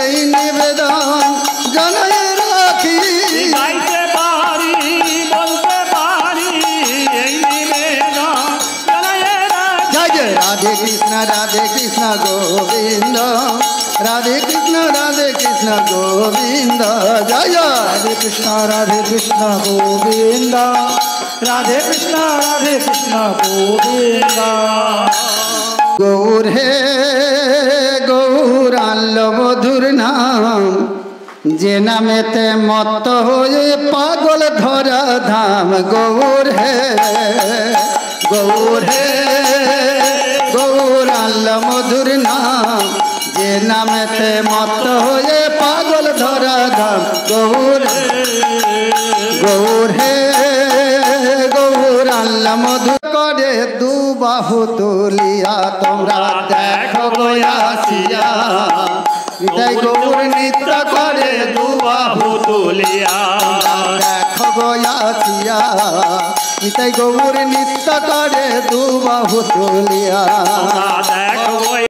এই নিবেদন জানাই রাখি গাইতে পারি বলতে পারি এই নিবেদন জানাই রাখি। জয় জয় রাধে কৃষ্ণ গোবিন্দ রাধে কৃষ্ণ গোবিন্দ জয় জয় রাধে কৃষ্ণ গোবিন্দ রাধে কৃষ্ণ গোবিন্দ। গৌর হে গৌর আনলো মধুর নাম যে নামেতে মত্ত হয়ে পাগল ধরা ধাম। গৌর হে গৌর আনলো মধুর নাম যে নামেতে মত্ত হয়ে পাগল ধরা ধাম। গৌর হে গৌর আল্লাহ মধু করে দু বাহু তুলিয়া তোমরা দেখো গোয়াসিয়া নিতাই গৌর নৃত্য করে দু বাহু তুলিয়া দেখো গোয়াসিয়া নিতাই গৌর নৃত্য করে দু বাহু তুলিয়া দেখো